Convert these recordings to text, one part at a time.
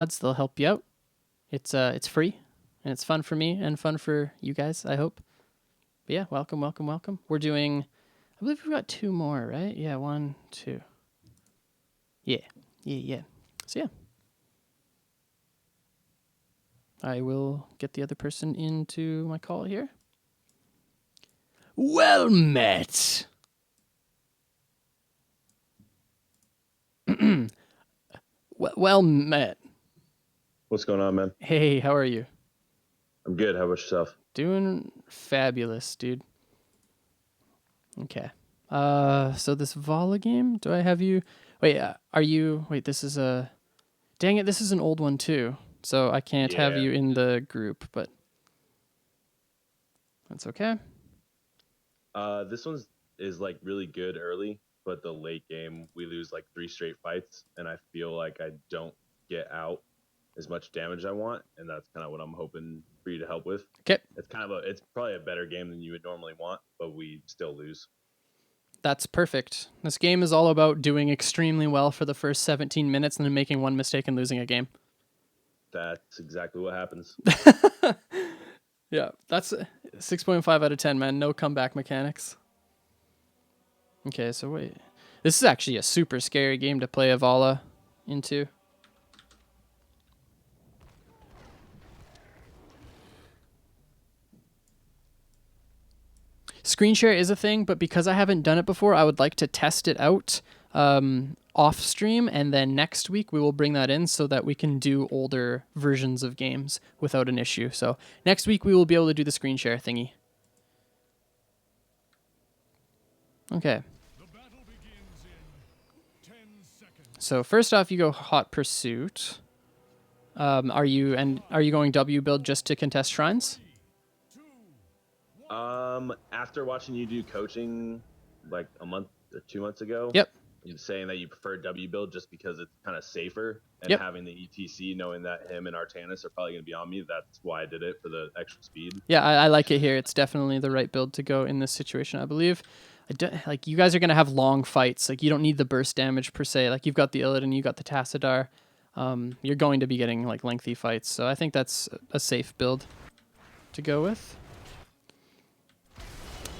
They'll help you out. It's free, and it's fun for me and fun for you guys, I hope. But yeah, welcome, welcome, welcome. We're doing, I believe we've got 2 more, right? Yeah, 1, 2. Yeah. So yeah. I will get the other person into my call here. Well met. Well met. What's going on, man? Hey, how are you? I'm good. How about yourself? Doing fabulous, dude. Okay. So this Valla game, do I have you? Wait, are you? Wait, this is a. Dang it, this is an old one too. So I can't have you in the group, but that's okay. This is like really good early, but the late game we lose like 3 straight fights, and I feel like I don't get out as much damage I want, and that's kind of what I'm hoping for you to help with. Okay. It's probably a better game than you would normally want, but we still lose. That's perfect. This game is all about doing extremely well for the first 17 minutes and then making one mistake and losing a game. That's exactly what happens. Yeah, that's 6.5 out of 10, man. No comeback mechanics. Okay, so wait. This is actually a super scary game to play a Valla into. Screen share is a thing, but because I haven't done it before, I would like to test it out off stream, and then next week we will bring that in so that we can do older versions of games without an issue. So next week we will be able to do the screen share thingy. Okay. So first off, you go Hot Pursuit. Are you going W build just to contest shrines? After watching you do coaching like a month or 2 months ago, Yep. you're saying that you prefer W build just because it's kind of safer, and Yep. having the ETC, knowing that him and Artanis are probably going to be on me, that's why I did it, for the extra speed. Yeah, I like it here. It's definitely the right build to go in this situation, I believe. Like, you guys are going to have long fights. Like, you don't need the burst damage per se. Like, you've got the Illidan, you got the Tassadar. You're going to be getting like lengthy fights, so I think that's a safe build to go with.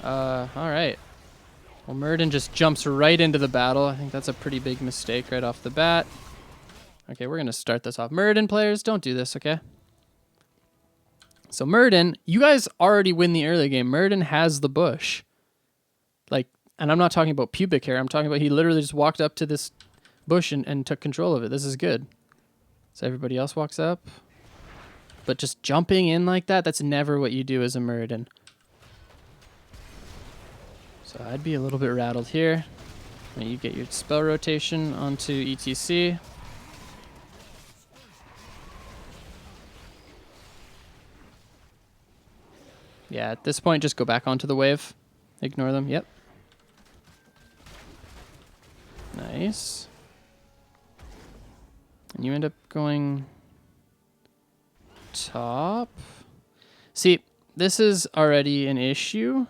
All right. Well, Murden just jumps right into the battle. I think that's a pretty big mistake right off the bat. Okay, we're going to start this off. Murden players, don't do this, okay? So Murden, you guys already win the early game. Murden has the bush. Like, and I'm not talking about pubic hair. I'm talking about he literally just walked up to this bush and took control of it. This is good. So everybody else walks up. But just jumping in like that, that's never what you do as a Murden. So I'd be a little bit rattled here. And you get your spell rotation onto ETC. Yeah, at this point, just go back onto the wave. Ignore them. Yep. Nice. And you end up going top. See, this is already an issue.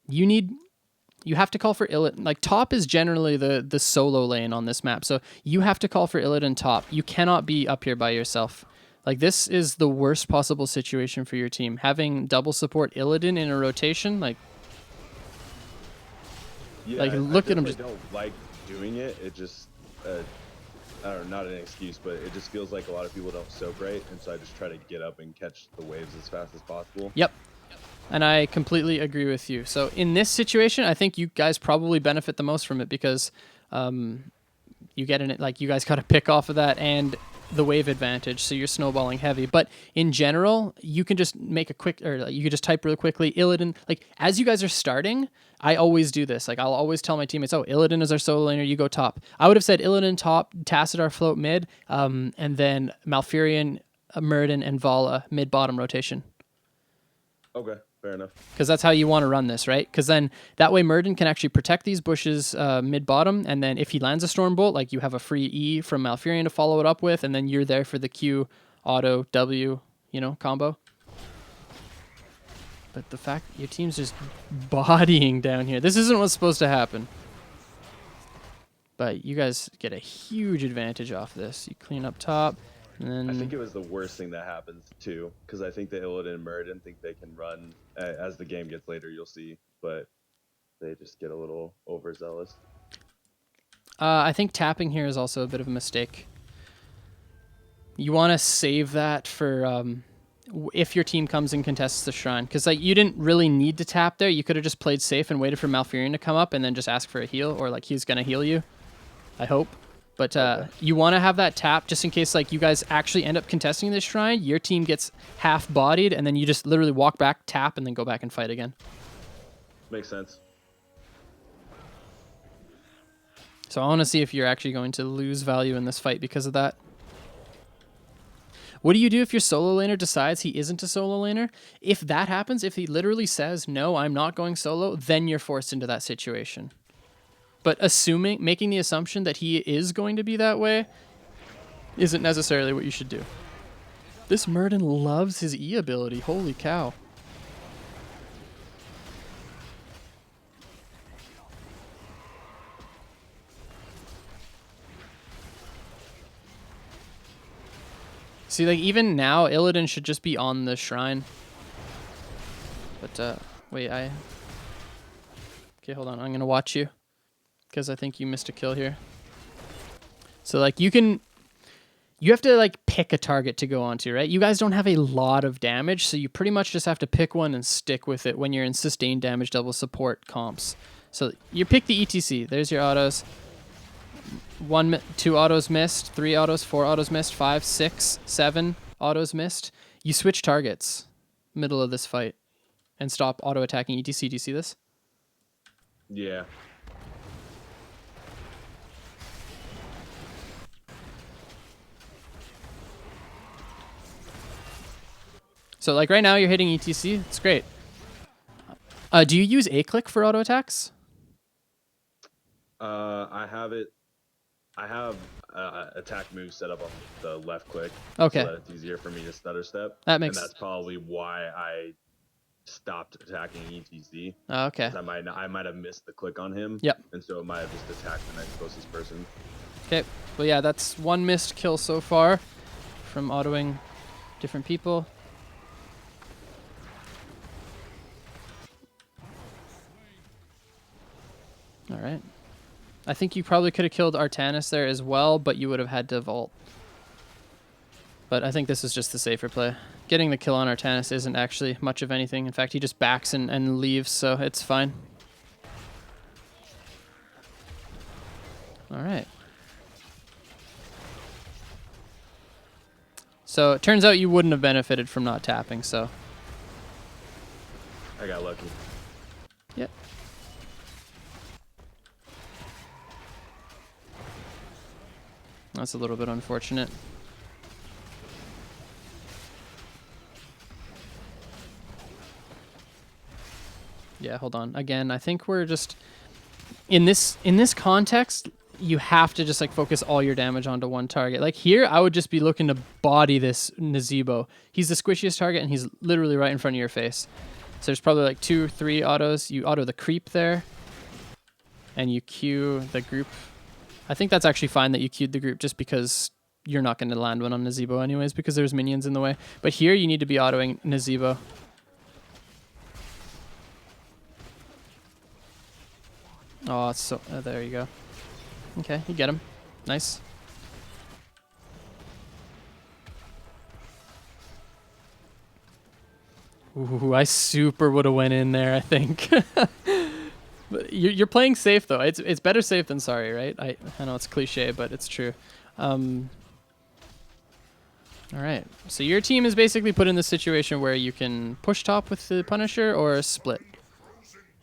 You have to call for Illidan. Like, top is generally the solo lane on this map. So you have to call for Illidan top. You cannot be up here by yourself. Like, this is the worst possible situation for your team. Having double support Illidan in a rotation, like... Yeah, like, look at him. I don't like doing it. It just, I don't know, not an excuse, but it just feels like a lot of people don't soak right, and so I just try to get up and catch the waves as fast as possible. Yep. And I completely agree with you. So in this situation, I think you guys probably benefit the most from it because you get in it, like, you guys got to pick off of that and the wave advantage, so you're snowballing heavy. But in general, you can just make a quick, or you could just type really quickly, Illidan. Like, as you guys are starting, I always do this. Like, I'll always tell my teammates, oh, Illidan is our solo laner, you go top. I would have said Illidan top, Tassadar float mid, and then Malfurion, Murden, and Valla mid-bottom rotation. Okay, fair enough. Because that's how you want to run this, right? Because then that way Murden can actually protect these bushes mid-bottom, and then if he lands a Stormbolt, like, you have a free E from Malfurion to follow it up with, and then you're there for the Q, auto, W, combo. But the fact your team's just bodying down here, this isn't what's supposed to happen. But you guys get a huge advantage off this. You clean up top. And then I think it was the worst thing that happens too, because I think the Illidan and Muradin think they can run as the game gets later. You'll see, but they just get a little overzealous. I think tapping here is also a bit of a mistake. You want to save that for if your team comes and contests the shrine, because like you didn't really need to tap there. You could have just played safe and waited for Malfurion to come up and then just ask for a heal, or like he's gonna heal you. I hope. But Okay. you want to have that tap just in case like you guys actually end up contesting this shrine. Your team gets half-bodied, and then you just literally walk back, tap, and then go back and fight again. Makes sense. So I want to see if you're actually going to lose value in this fight because of that. What do you do if your solo laner decides he isn't a solo laner? If that happens, if he literally says, no, I'm not going solo, then you're forced into that situation. But making the assumption that he is going to be that way isn't necessarily what you should do. This Muradin loves his E ability. Holy cow. See, like, even now, Illidan should just be on the shrine. But, wait, okay, hold on. I'm going to watch you, because I think you missed a kill here. So, like, you have to, like, pick a target to go onto, right? You guys don't have a lot of damage, so you pretty much just have to pick one and stick with it when you're in sustained damage double support comps. So, you pick the ETC. There's your autos. 2 autos missed, 3 autos, 4 autos missed, 5, 6, 7 autos missed. You switch targets middle of this fight and stop auto attacking ETC. Do you see this? Yeah. So like right now you're hitting ETC. It's great. Do you use A-click for auto attacks? I have it. I have attack move set up on the left click. Okay. So that it's easier for me to stutter step. That makes And that's probably why I stopped attacking ETC. Okay. I might have missed the click on him. Yep. And so it might have just attacked the next closest person. Okay. Well, yeah, that's 1 missed kill so far from autoing different people. All right. I think you probably could have killed Artanis there as well, but you would have had to vault. But I think this is just the safer play. Getting the kill on Artanis isn't actually much of anything. In fact, he just backs and leaves, so it's fine. All right. So it turns out you wouldn't have benefited from not tapping, so. I got lucky. Yep. That's a little bit unfortunate. Yeah, hold on. Again, I think we're just in this context, you have to just like focus all your damage onto one target. Like here, I would just be looking to body this Nazebo. He's the squishiest target and he's literally right in front of your face. So there's probably like 2, 3 autos. You auto the creep there and you queue the group. I think that's actually fine that you queued the group just because you're not going to land one on Nazebo anyways because there's minions in the way. But here you need to be autoing Nazebo. Oh, it's so there you go. Okay, you get him. Nice. Ooh, I super would have went in there, I think. But you're playing safe though. It's better safe than sorry, right? I know it's cliche, but it's true. All right. So your team is basically put in this situation where you can push top with the Punisher or split.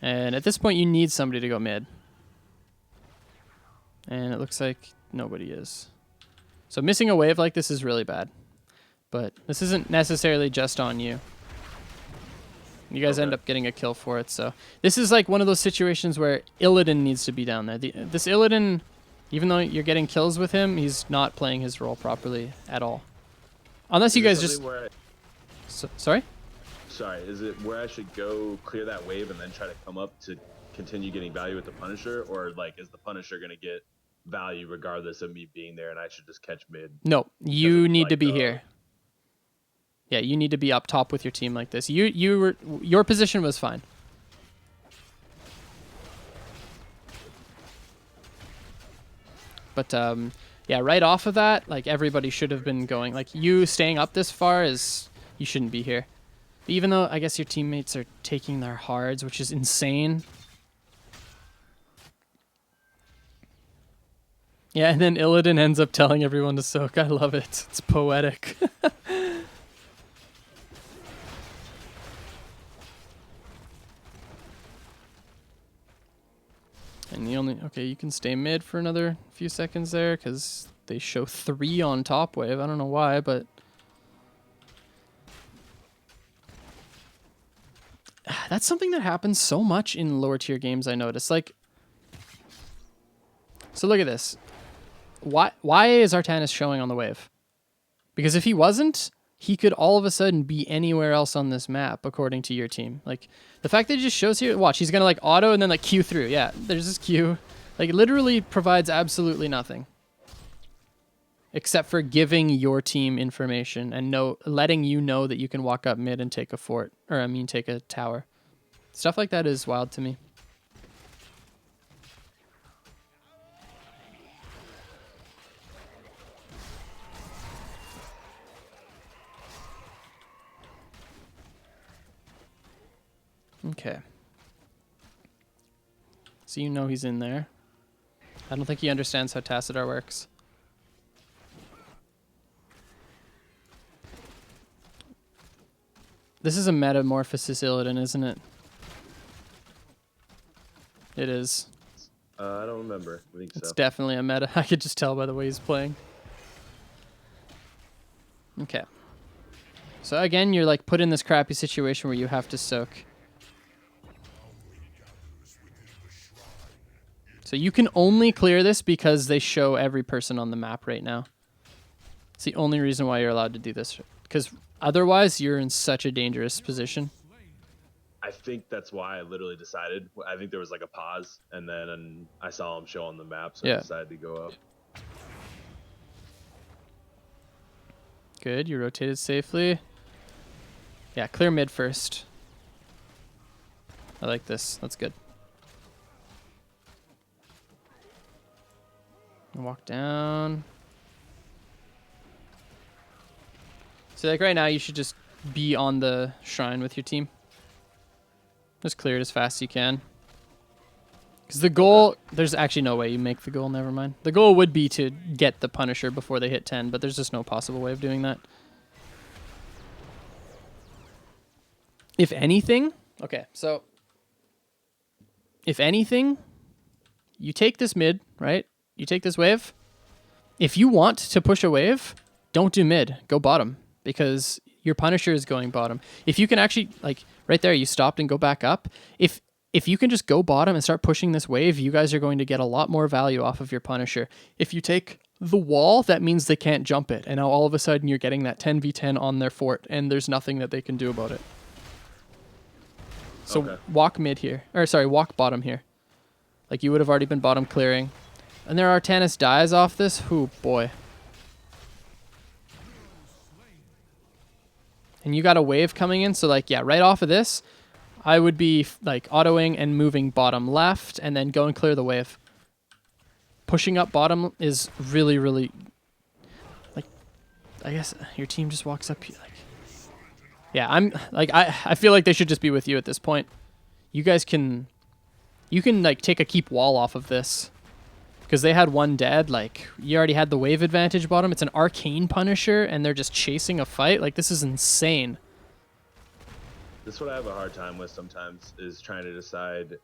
And at this point, you need somebody to go mid. And it looks like nobody is. So missing a wave like this is really bad. But this isn't necessarily just on you. You guys end up getting a kill for it. So this is like one of those situations where Illidan needs to be down there. This Illidan, even though you're getting kills with him, he's not playing his role properly at all. Unless you guys just... sorry? Sorry, is it where I should go clear that wave and then try to come up to continue getting value with the Punisher? Or like, is the Punisher going to get value regardless of me being there, and I should just catch mid. No, you need to like, be here. Yeah, you need to be up top with your team like this. Your position was fine. But yeah, right off of that, like everybody should have been going. Like you staying up this far is you shouldn't be here. Even though I guess your teammates are taking their hards, which is insane. Yeah, and then Illidan ends up telling everyone to soak. I love it. It's poetic. And the only... Okay, you can stay mid for another few seconds there, because they show 3 on top wave. I don't know why, but... That's something that happens so much in lower tier games, I noticed. Like... So look at this. Why is Artanis showing on the wave? Because if he wasn't, he could all of a sudden be anywhere else on this map, according to your team. Like, the fact that it just shows here, watch, he's going to like auto and then like Q through. Yeah, there's this Q. Like, it literally provides absolutely nothing. Except for giving your team information and letting you know that you can walk up mid and take a fort. Or, I mean, take a tower. Stuff like that is wild to me. Okay. So you know he's in there. I don't think he understands how Tassadar works. This is a metamorphosis Illidan, isn't it? It is. I don't remember. I think It's so. definitely a meta. I could just tell by the way he's playing. Okay. So again, you're like put in this crappy situation where you have to soak. So you can only clear this because they show every person on the map right now. It's the only reason why you're allowed to do this. Because otherwise, you're in such a dangerous position. I think that's why I literally decided. I think there was like a pause, and then I saw him show on the map, so I decided to go up. Good, you rotated safely. Yeah, clear mid first. I like this. That's good. Walk down. So like right now, you should just be on the shrine with your team. Just clear it as fast as you can. Because the goal, there's actually no way you make the goal, never mind. The goal would be to get the Punisher before they hit 10, but there's just no possible way of doing that. If anything, okay, so if anything, you take this mid, right? You take this wave. If you want to push a wave, don't do mid, go bottom, because your Punisher is going bottom. If you can actually, like, right there, you stopped and go back up. If you can just go bottom and start pushing this wave, you guys are going to get a lot more value off of your Punisher. If you take the wall, that means they can't jump it, and now all of a sudden you're getting that 10v10 on their fort, and there's nothing that they can do about it. So walk mid here, or sorry, walk bottom here. Like you would have already been bottom clearing. And there Artanis dies off this. Ooh, boy. And you got a wave coming in, so like, yeah, right off of this, I would be like autoing and moving bottom left and then go and clear the wave. Pushing up bottom is really, really, like, I guess your team just walks up. Like, yeah, I'm like, I feel like they should just be with you at this point. You guys can, you can like take a keep wall off of this. Because they had one dead, like, you already had the wave advantage bottom. It's an arcane Punisher, and they're just chasing a fight. Like, this is insane. This is what I have a hard time with sometimes, is trying to decide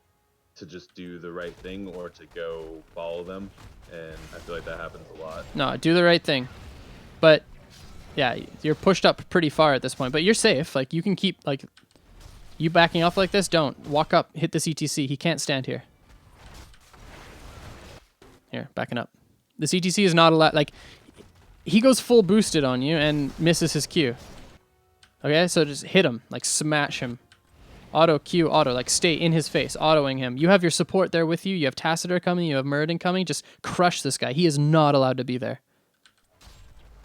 to just do the right thing or to go follow them. And I feel like that happens a lot. No, do the right thing. But, yeah, you're pushed up pretty far at this point. But you're safe. Like, you can keep, like, you backing off like this, don't. Walk up, hit this ETC. He can't stand here. Here, backing up. This ETC is not allowed, like, he goes full boosted on you and misses his Q. Okay, so just hit him, like smash him. Auto, Q, auto. Like, stay in his face, autoing him. You have your support there with you. You have Tacitor coming. You have Muradin coming. Just crush this guy. He is not allowed to be there.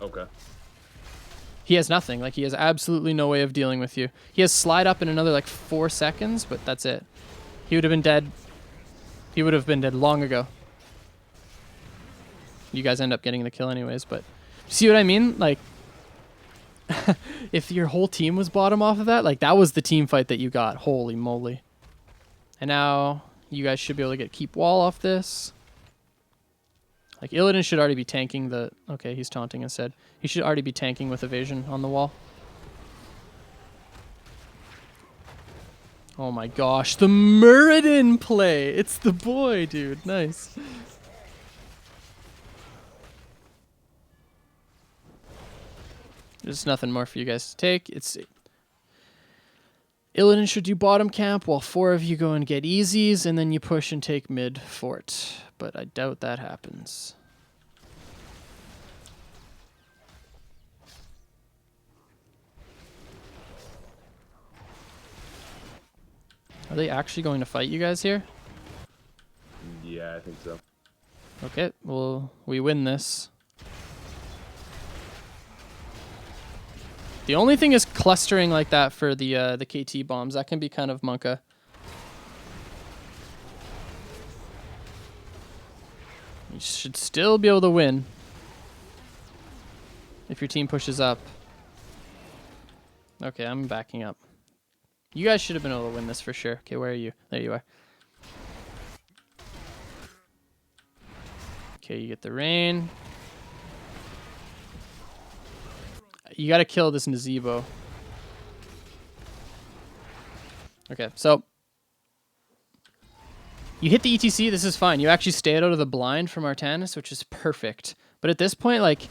Okay. He has nothing. Like, he has absolutely no way of dealing with you. He has slide up in another, like, 4 seconds, but that's it. He would have been dead. He would have been dead long ago. You guys end up getting the kill anyways, but... See what I mean? Like... if your whole team was bottom off of that, like, that was the team fight that you got. Holy moly. And now you guys should be able to keep wall off this. Like, Illidan should already be tanking the... Okay, he's taunting instead. He should already be tanking with evasion on the wall. Oh my gosh, the Muradin play! It's the boy, dude. Nice. There's nothing more for you guys to take. It's... Illidan should do bottom camp while 4 of you go and get easies, and then you push and take mid fort. But I doubt that happens. Are they actually going to fight you guys here? Yeah, I think so. Okay, well, we win this. The only thing is clustering like that for the KT bombs. That can be kind of monka. You should still be able to win if your team pushes up. Okay, I'm backing up. You guys should have been able to win this for sure. Okay, where are you? There you are. Okay, you get the rain. You gotta kill this Nazebo. Okay, so you hit the ETC, this is fine. You actually stayed out of the blind from Artanis, which is perfect. But at this point, like,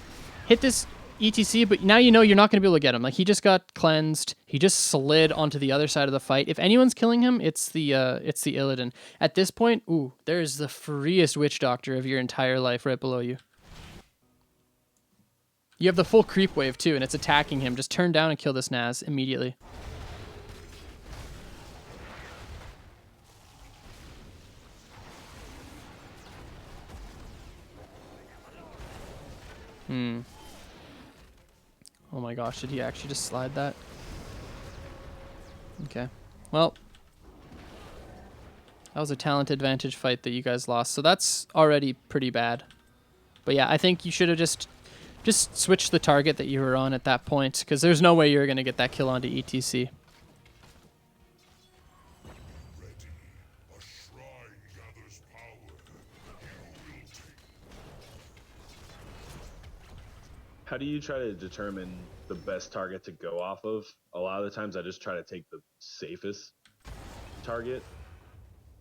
hit this ETC, but now you know you're not going to be able to get him. Like, he just got cleansed. He just slid onto the other side of the fight. If anyone's killing him, it's the Illidan. At this point, ooh, there's the freest witch doctor of your entire life right below you. You have the full creep wave too, and it's attacking him. Just turn down and kill this Naz immediately. Oh my gosh, did he actually just slide that? Okay. Well, that was a talent advantage fight that you guys lost, so that's already pretty bad. But yeah, I think you should have just switched the target that you were on at that point, because there's no way you were going to get that kill onto ETC. How do you try to determine the best target to go off of? A lot of the times I just try to take the safest target.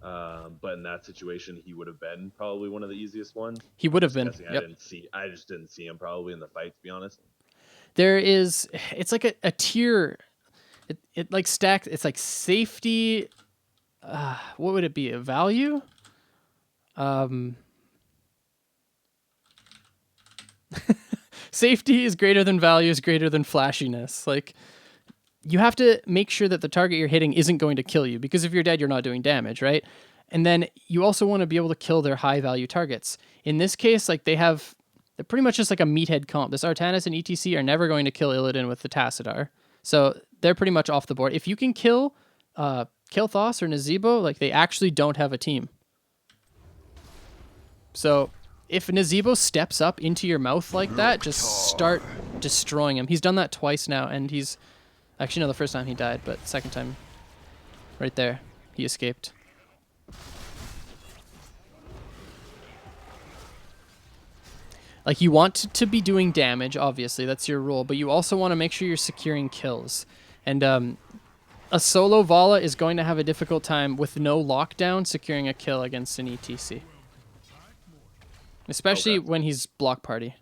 But in that situation, he would have been probably one of the easiest ones. He would have been. Yep. I just didn't see him probably in the fight, to be honest. There is, it's like a tier. It like stacks. It's like safety. What would it be? A value? Safety is greater than value is greater than flashiness. Like, you have to make sure that the target you're hitting isn't going to kill you, because if you're dead, you're not doing damage, right? And then you also want to be able to kill their high value targets. In this case, like, they're pretty much just like a meathead comp. This Artanis and ETC are never going to kill Illidan with the Tassadar. So they're pretty much off the board. If you can kill Thos or Nazebo, like, they actually don't have a team. So if Nazebo steps up into your mouth like that, just start destroying him. He's done that twice now, and he's... Actually, no, the first time he died, but the second time, right there, he escaped. Like, you want to be doing damage, obviously, that's your rule, but you also want to make sure you're securing kills. And a solo Valla is going to have a difficult time with no lockdown securing a kill against an ETC. Especially when he's block party.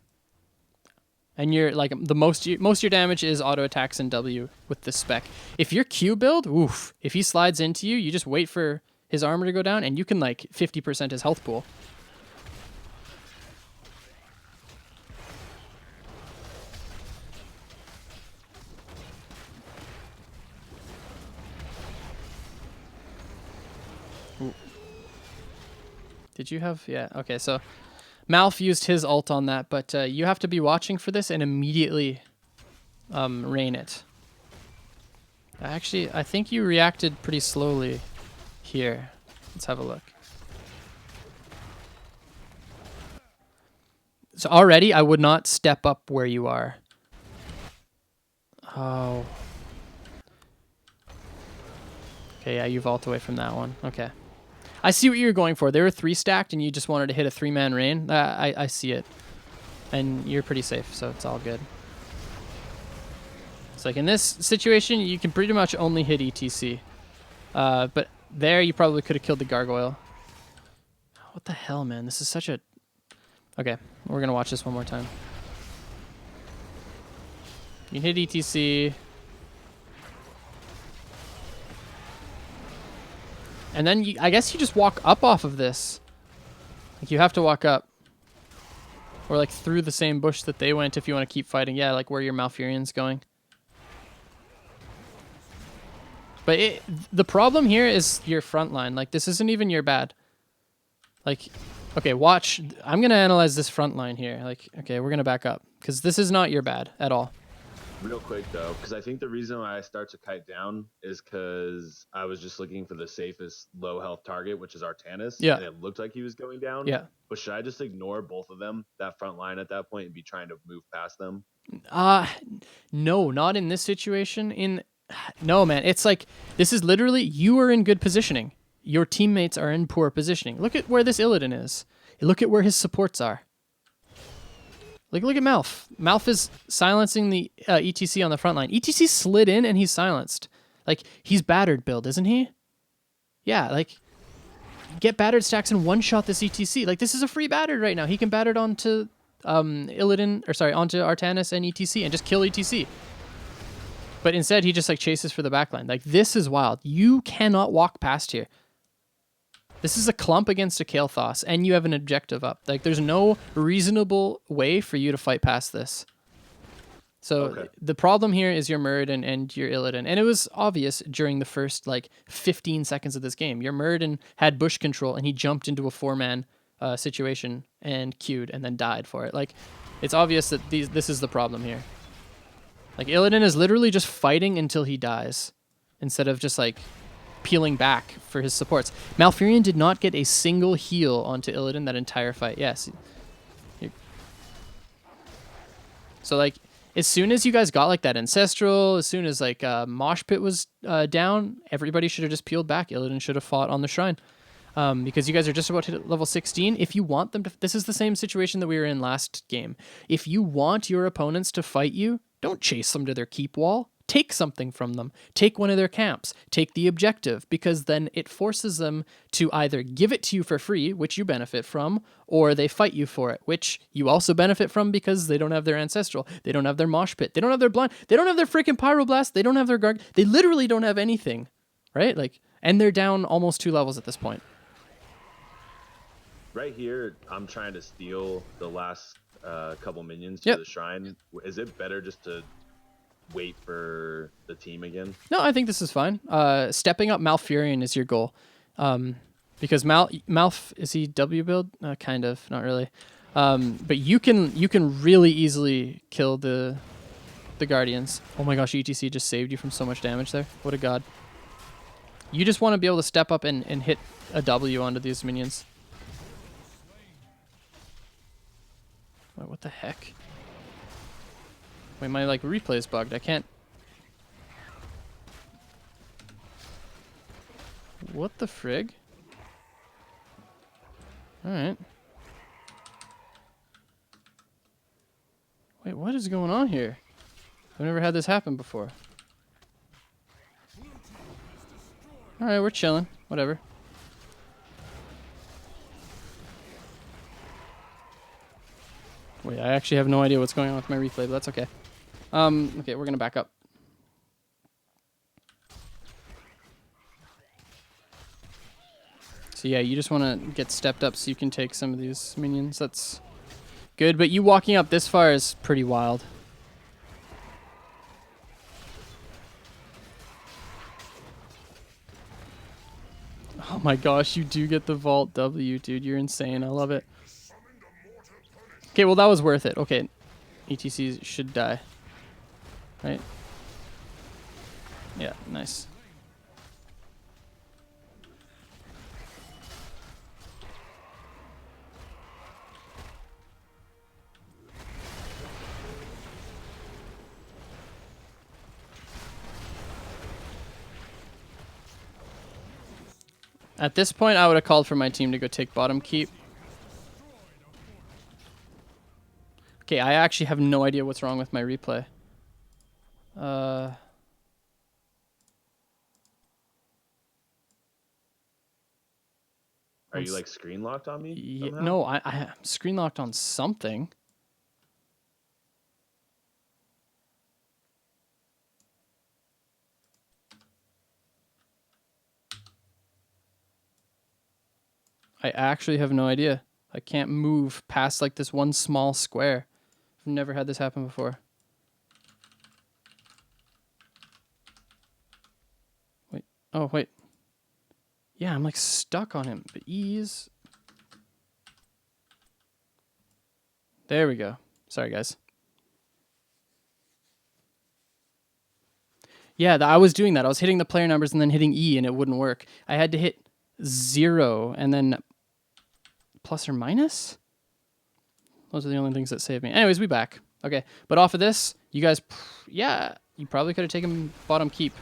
And you're like, most of your damage is auto attacks and W with this spec. If you're Q build, oof, if he slides into you, you just wait for his armor to go down and you can like 50% his health pool. Did you have? Yeah. Okay. So Malf used his ult on that, but you have to be watching for this and immediately rain it. Actually, I think you reacted pretty slowly here. Let's have a look. So already, I would not step up where you are. Oh. Okay, yeah, you vault away from that one. Okay. I see what you were going for. They were 3 stacked, and you just wanted to hit a 3-man rain. I see it. And you're pretty safe, so it's all good. It's like in this situation, you can pretty much only hit ETC. But there, you probably could have killed the gargoyle. What the hell, man? This is such a... Okay, we're going to watch this one more time. You can hit ETC. And then I guess you just walk up off of this. Like you have to walk up. Or like through the same bush that they went if you want to keep fighting. Yeah, like where your Malfurion's going. But the problem here is your front line. Like this isn't even your bad. Like, okay, watch. I'm going to analyze this front line here. Like, okay, we're going to back up. Because this is not your bad at all. Real quick though, because I think the reason why I start to kite down is because I was just looking for the safest low health target, which is Artanis. Yeah. And it looked like he was going down. Yeah. But should I just ignore both of them, that front line at that point, and be trying to move past them? No, not in this situation. No, man. It's like, this is literally, you are in good positioning. Your teammates are in poor positioning. Look at where this Illidan is. Look at where his supports are. Like, look at Malf. Malf is silencing the ETC on the front line. ETC slid in and he's silenced. Like, he's battered build, isn't he? Yeah, like, get battered stacks and one-shot this ETC. Like, this is a free battered right now. He can batter it onto Illidan, or sorry, onto Artanis and ETC and just kill ETC. But instead, he just, like, chases for the backline. Like, this is wild. You cannot walk past here. This is a clump against a Kael'thas, and you have an objective up. Like, there's no reasonable way for you to fight past this. So the problem here is your Muradin and your Illidan. And it was obvious during the first, like, 15 seconds of this game. Your Muradin had bush control, and he jumped into a 4-man situation and queued and then died for it. Like, it's obvious that this is the problem here. Like, Illidan is literally just fighting until he dies instead of just, like, peeling back for his supports. Malfurion did not get a single heal onto Illidan that entire fight. Yes. So, like, as soon as you guys got, like, that Ancestral, as soon as, like, Mosh Pit was down, everybody should have just peeled back. Illidan should have fought on the Shrine. Because you guys are just about to hit level 16. If you want them to... This is the same situation that we were in last game. If you want your opponents to fight you, don't chase them to their keep wall. Take something from them. Take one of their camps. Take the objective, because then it forces them to either give it to you for free, which you benefit from, or they fight you for it, which you also benefit from because they don't have their Ancestral. They don't have their Mosh Pit. They don't have their Blind. They don't have their freaking Pyroblast. They don't have their Garg. They literally don't have anything, right? Like, and they're down almost 2 levels at this point. Right here, I'm trying to steal the last couple minions to the Shrine. Is it better just to wait for the team again? No, I think this is fine. Stepping up Malfurion is your goal. Because Malf, is he W build? Kind of, not really. But you can really easily kill the Guardians. Oh my gosh, ETC just saved you from so much damage there. What a god. You just want to be able to step up and hit a W onto these minions. Wait, what the heck? Wait, my, like, replay is bugged. I can't... What the frig? Alright. Wait, what is going on here? I've never had this happen before. Alright, we're chilling. Whatever. Wait, I actually have no idea what's going on with my replay, but that's okay. Okay, we're gonna back up. So yeah, you just want to get stepped up so you can take some of these minions. That's good, but you walking up this far is pretty wild. Oh my gosh, you do get the vault W, dude. You're insane. I love it. Okay, well, that was worth it. Okay, ETCs should die. Right? Yeah, nice. At this point, I would have called for my team to go take bottom keep. Okay, I actually have no idea what's wrong with my replay. Are you like screen locked on me somehow? No, I'm screen locked on something. I actually have no idea. I can't move past like this one small square. I've never had this happen before. Wait. Oh, wait. Yeah, I'm like stuck on him. But ease. There we go. Sorry, guys. Yeah, I was doing that. I was hitting the player numbers and then hitting E and it wouldn't work. I had to hit 0 and then plus or minus? Those are the only things that saved me. Anyways, we back. Okay, but off of this, you guys, yeah, you probably could have taken bottom keep.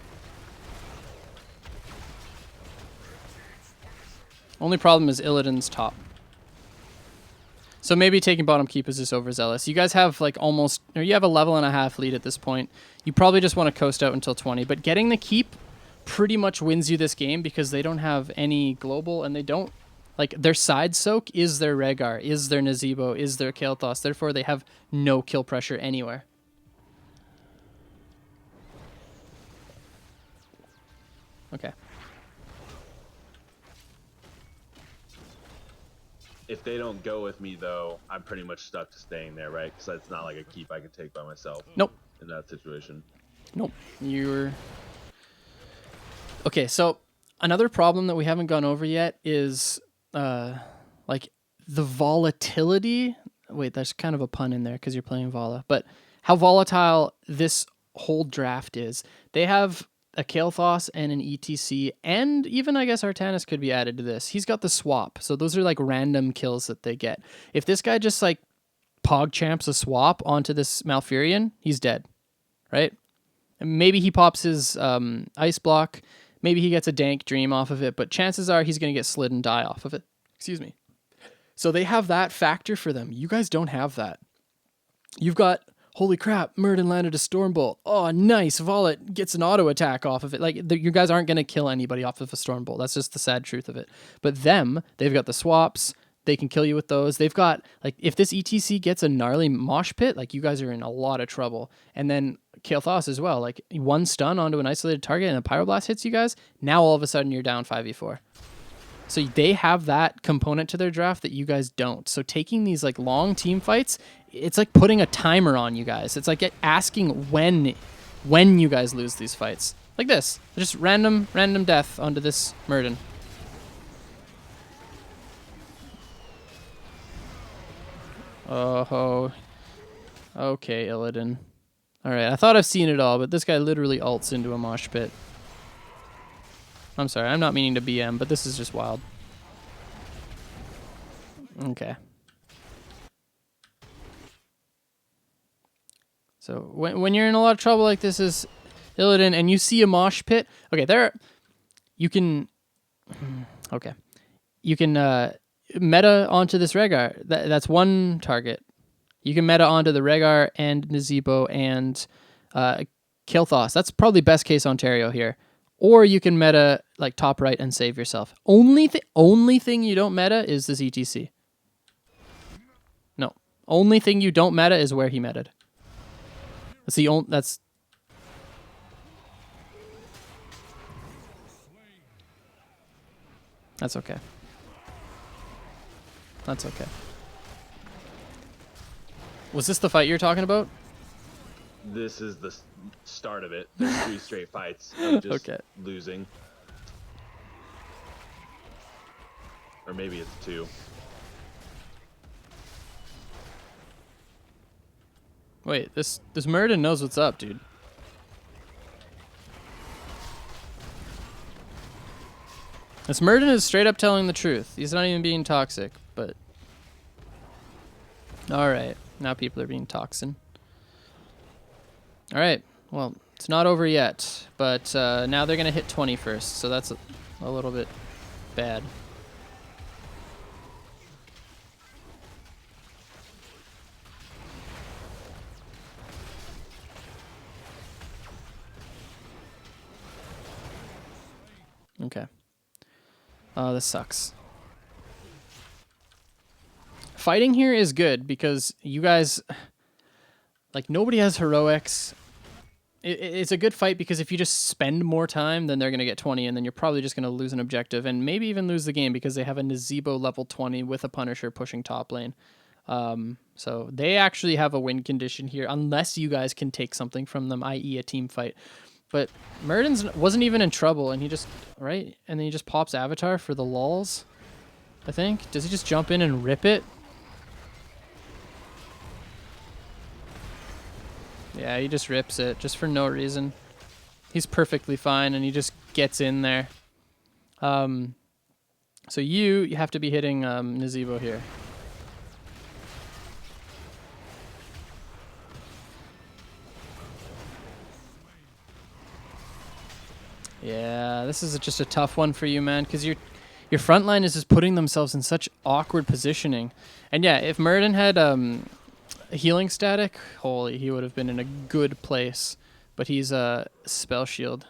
Only problem is Illidan's top. So maybe taking bottom keep is just overzealous. You guys have like almost, or you have a level and a half lead at this point. You probably just want to coast out until 20, but getting the keep pretty much wins you this game because they don't have any global and they don't, like their side soak is their Rhaegar, is their Nazebo, is their Kael'thas. Therefore they have no kill pressure anywhere. Okay. If they don't go with me, though, I'm pretty much stuck to staying there, right? Because it's not like a keep I can take by myself. Nope. In that situation. Nope. You're... Okay, so another problem that we haven't gone over yet is like the volatility. Wait, there's kind of a pun in there because you're playing Valla. But how volatile this whole draft is. They have a Kael'thas and an ETC, and even I guess Artanis could be added to this. He's got the swap, so those are like random kills that they get. If this guy just like PogChamps a swap onto this Malfurion, he's dead, right? And maybe he pops his ice block, maybe he gets a dank dream off of it, but chances are he's going to get slid and die off of it. Excuse me. So they have that factor for them. You guys don't have that. You've got, holy crap, Murden landed a Stormbolt. Oh, nice. Violet gets an auto attack off of it. Like, you guys aren't going to kill anybody off of a Stormbolt. That's just the sad truth of it. But them, they've got the swaps. They can kill you with those. They've got, like, if this ETC gets a gnarly mosh pit, like, you guys are in a lot of trouble. And then Kael'thas as well. Like, one stun onto an isolated target and a Pyroblast hits you guys, now all of a sudden you're down 5v4. So they have that component to their draft that you guys don't. So taking these like long team fights, it's like putting a timer on you guys. It's like asking when you guys lose these fights. Like this. Just random death onto this Murden. Oh. Okay, Illidan. Alright, I thought I've seen it all, but this guy literally ults into a mosh pit. I'm sorry, I'm not meaning to BM, but this is just wild. Okay. So when you're in a lot of trouble like this is Illidan and you see a mosh pit, okay, you can meta onto this Rhaegar. That's one target. You can meta onto the Rhaegar and Nazebo and Kael'thas. That's probably best case Ontario here. Or you can meta like top right and save yourself. Only thing you don't meta is this ETC. No. Only thing you don't meta is where he meted. That's the only that's okay. That's okay. Was this the fight you're talking about? This is the start of it. There's 3 straight fights of just losing. Or maybe it's 2. Wait, this Murden knows what's up, dude. This Murden is straight up telling the truth. He's not even being toxic, but... Alright, now people are being toxin. Alright, well, it's not over yet, but now they're going to hit 20 first, so that's a little bit bad. Okay. Oh, this sucks. Fighting here is good because you guys, like, nobody has heroics. It's a good fight because if you just spend more time, then they're going to get 20, and then you're probably just going to lose an objective and maybe even lose the game because they have a Nazebo level 20 with a Punisher pushing top lane. So they actually have a win condition here unless you guys can take something from them, i.e. a team fight. But Murden's wasn't even in trouble, and he just, right? And then he just pops Avatar for the lulz, I think. Does he just jump in and rip it? Yeah, he just rips it, just for no reason. He's perfectly fine, and he just gets in there. So you have to be hitting Nazebo here. Yeah, this is just a tough one for you, man, because your frontline is just putting themselves in such awkward positioning. And yeah, if Murden had a healing static, holy, he would have been in a good place. But he's a spell shield.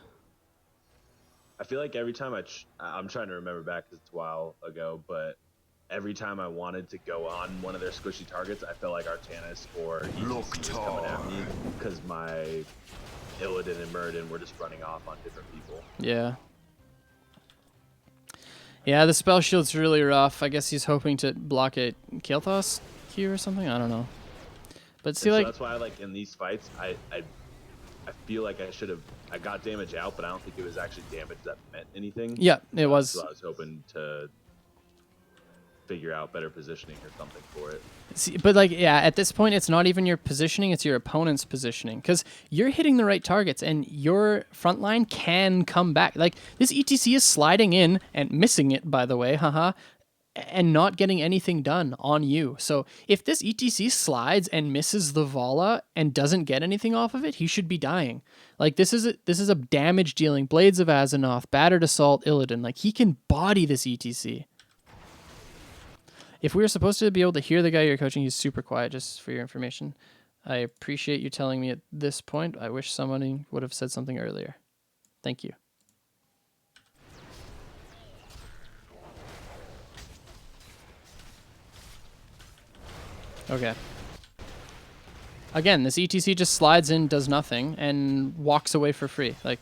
I feel like every time I'm trying to remember back, 'cause it's a while ago, but every time I wanted to go on one of their squishy targets, I felt like Artanis or ETC was coming at me because my Illidan and Murden were just running off on different people. Yeah. Yeah, the spell shield's really rough. I guess he's hoping to block a Kael'thas Q or something. I don't know. But see, like, that's why, like, in these fights, I feel like I got damage out, but I don't think it was actually damage that meant anything. Yeah, it was. So I was hoping to figure out better positioning or something for it. See, but like, yeah, at this point, it's not even your positioning, it's your opponent's positioning. Because you're hitting the right targets, and your front line can come back. Like, this ETC is sliding in and missing it, by the way, haha, and not getting anything done on you. So if this ETC slides and misses the Valla and doesn't get anything off of it, he should be dying. Like, this is a damage dealing Blades of Azzinoth, Battered Assault, Illidan. Like, he can body this ETC. If we were supposed to be able to hear the guy you're coaching, he's super quiet, just for your information. I appreciate you telling me at this point. I wish someone would have said something earlier. Thank you. Okay. Again, this ETC just slides in, does nothing, and walks away for free. Like,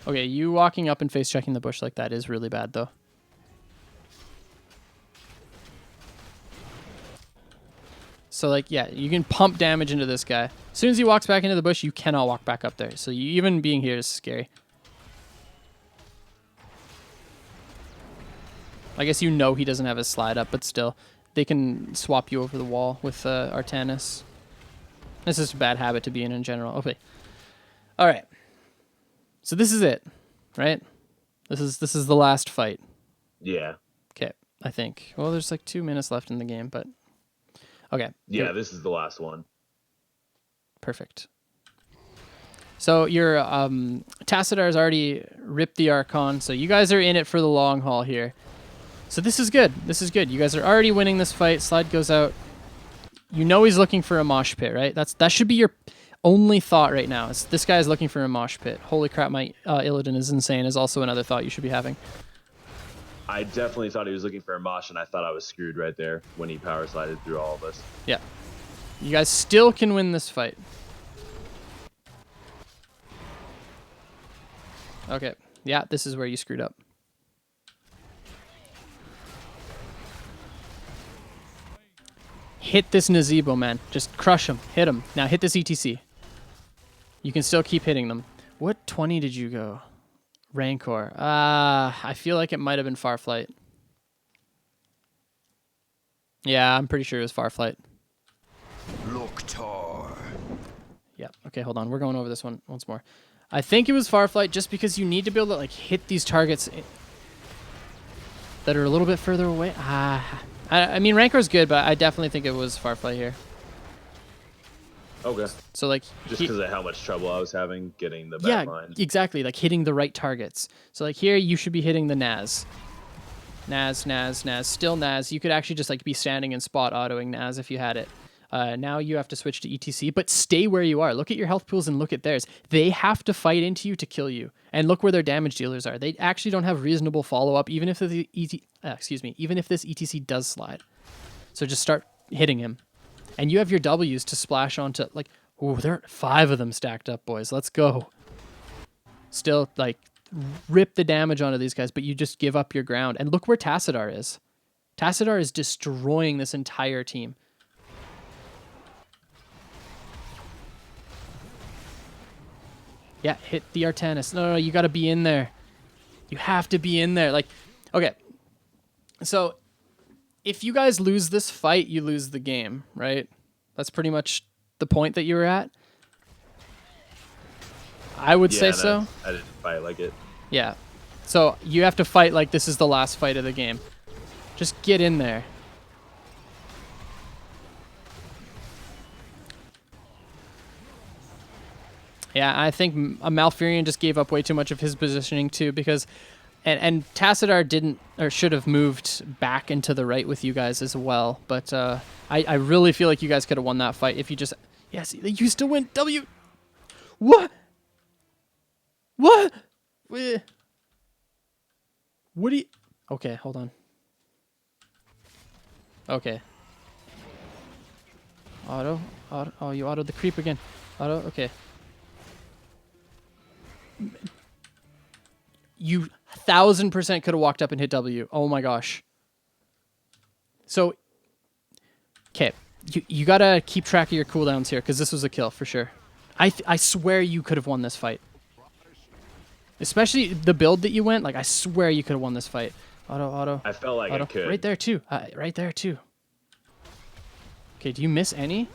okay, you walking up and face checking the bush like that is really bad, though. So, like, yeah, you can pump damage into this guy. As soon as he walks back into the bush, you cannot walk back up there. So you, even being here is scary. I guess you know he doesn't have his slide up, but still, they can swap you over the wall with Artanis. This is a bad habit to be in general. Okay. All right. So this is it, right? This is the last fight. Yeah. Okay, I think. Well, there's like 2 minutes left in the game, but... Okay. Yeah, this is the last one. Perfect. So your Tassadar's already ripped the Archon, so you guys are in it for the long haul here. So this is good. This is good. You guys are already winning this fight. Slide goes out. You know he's looking for a mosh pit, right? That should be your only thought right now. Is this guy is looking for a mosh pit. Holy crap, my Illidan is insane is also another thought you should be having. I definitely thought he was looking for a mosh, and I thought I was screwed right there when he power slided through all of us. Yeah. You guys still can win this fight. Okay. Yeah, this is where you screwed up. Hit this Nazebo, man. Just crush him. Hit him. Now hit this ETC. You can still keep hitting them. What 20 did you go? Rancor. I feel like it might have been Farflight. Yeah, I'm pretty sure it was Farflight. Loktar. Yeah. Okay, hold on. We're going over this one once more. I think it was Farflight just because you need to be able to like hit these targets that are a little bit further away. I mean, Rancor's good, but I definitely think it was Farflight here. Okay. So like Just because of how much trouble I was having getting the yeah, back line. exactly. Like hitting the right targets. So like here, you should be hitting the Naz. Naz, Naz, Naz. Still Naz. You could actually just like be standing and spot autoing Naz if you had it. Now you have to switch to ETC, but stay where you are. Look at your health pools and look at theirs. They have to fight into you to kill you. And look where their damage dealers are. They actually don't have reasonable follow-up, even if the even if this ETC does slide. So just start hitting him. And you have your W's to splash onto, like, ooh, there are 5 of them stacked up, boys. Let's go. Still, like, rip the damage onto these guys, but you just give up your ground. And look where Tassadar is. Tassadar is destroying this entire team. Yeah, hit the Artanis. No, you got to be in there. You have to be in there. Like, okay. So, if you guys lose this fight, you lose the game, right? That's pretty much the point that you were at. I would say so. I didn't fight like it. Yeah. So, you have to fight like this is the last fight of the game. Just get in there. Yeah, I think a Malfurion just gave up way too much of his positioning too, because, and Tassadar didn't or should have moved back into the right with you guys as well. But I really feel like you guys could have won that fight if you just, yes, you still win W. What? What? What do you? Okay, hold on. Okay. Auto. Oh, you autoed the creep again. Auto. Okay. You 1000% could have walked up and hit W. Oh my gosh. So, okay, you gotta keep track of your cooldowns here because this was a kill for sure. I swear you could have won this fight. Especially the build that you went. Like I swear you could have won this fight. Auto. I felt like auto. I could. Right there too. Right there too. Okay, do you miss any?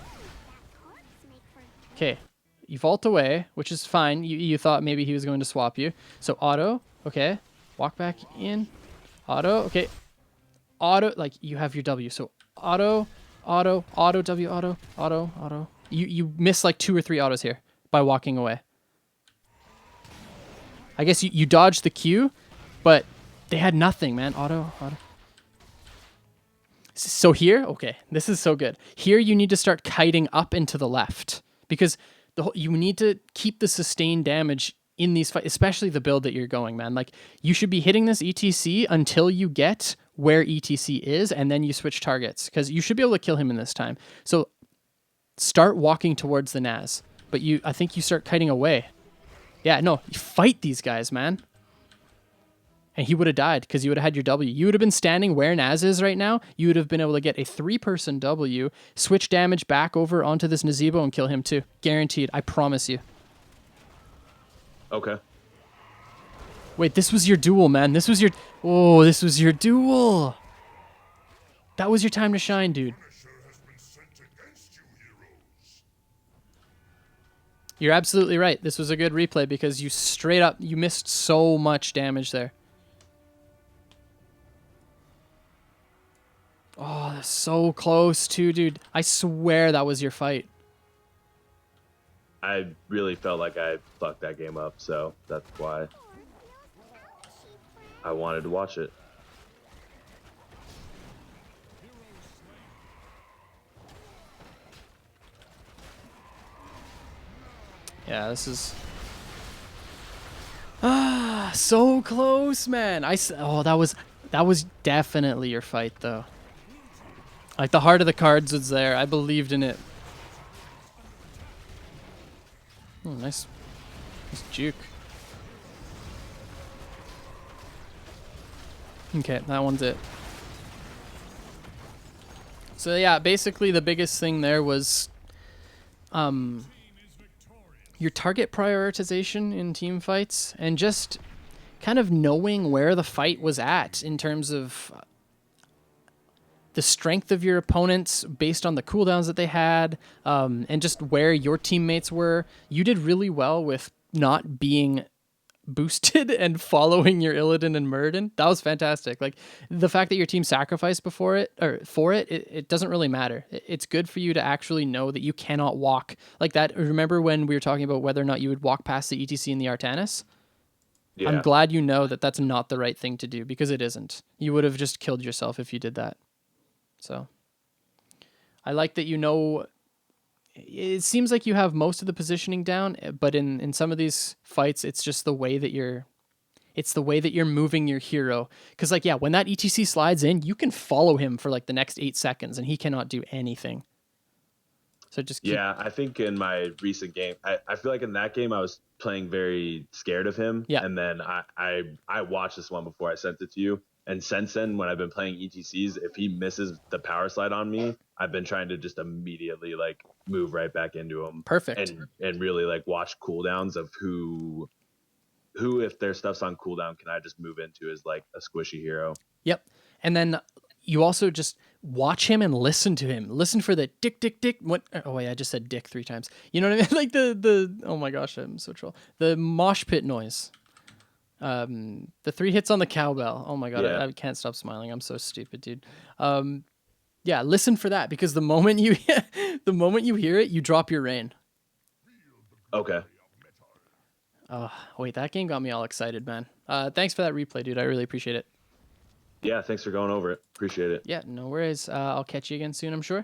Okay. You vault away, which is fine. You thought maybe he was going to swap you. So auto, okay. Walk back in. Auto, okay. Auto, like you have your W. So auto, W, auto. You miss like 2 or 3 autos here by walking away. I guess you dodged the Q, but they had nothing, man. Auto. So here, okay, this is so good. Here you need to start kiting up and to the left because you need to keep the sustained damage in these fights, especially the build that you're going, man. Like you should be hitting this ETC until you get where ETC is, and then you switch targets because you should be able to kill him in this time. So start walking towards the Naz, but I think you start kiting away. Yeah, no, you fight these guys, man. And he would have died because you would have had your W. You would have been standing where Naz is right now. You would have been able to get a 3-person W, switch damage back over onto this Nazebo and kill him too. Guaranteed. I promise you. Okay. Wait, this was your duel, man. This was your... Oh, this was your duel. That was your time to shine, dude. You're absolutely right. This was a good replay because you straight up... You missed so much damage there. Oh, that's so close too, dude. I swear that was your fight. I really felt like I fucked that game up, so that's why I wanted to watch it. Yeah, this is... so close, man. Oh, that was definitely your fight, though. Like, the heart of the cards was there. I believed in it. Oh, nice juke. Okay, that one's it. So, yeah, basically the biggest thing there was your target prioritization in team fights and just kind of knowing where the fight was at in terms of the strength of your opponents based on the cooldowns that they had, and just where your teammates were. You did really well with not being boosted and following your Illidan and Muradin. That was fantastic. Like the fact that your team sacrificed before it or for it doesn't really matter. It's good for you to actually know that you cannot walk like that. Remember when we were talking about whether or not you would walk past the ETC and the Artanis? I'm Yeah. glad you know that that's not the right thing to do because it isn't. You would have just killed yourself if you did that. So I like that you know. It seems like you have most of the positioning down, but in some of these fights, it's just the way that you're moving your hero. Because like yeah, when that ETC slides in, you can follow him for like the next 8 seconds, and he cannot do anything. So just keep Yeah, I think in my recent game, I feel like in that game I was playing very scared of him, yeah, and then I watched this one before I sent it to you, and since then when I've been playing ETCs, if he misses the power slide on me, I've been trying to just immediately like move right back into him perfect. and really like watch cooldowns of who if their stuff's on cooldown can I just move into as like a squishy hero. Yep. And then you also just watch him and listen to him. Listen for the dick, dick, dick. What? Oh wait, I just said dick 3 times. You know what I mean? Like the. Oh my gosh, I'm so troll. The mosh pit noise. The 3 hits on the cowbell. Oh my god, Yeah. I can't stop smiling. I'm so stupid, dude. Yeah, listen for that because the moment you the moment you hear it, you drop your rain. Okay. Oh wait, that game got me all excited, man. Thanks for that replay, dude. I really appreciate it. Yeah, thanks for going over it. Appreciate it. Yeah, no worries. I'll catch you again soon, I'm sure.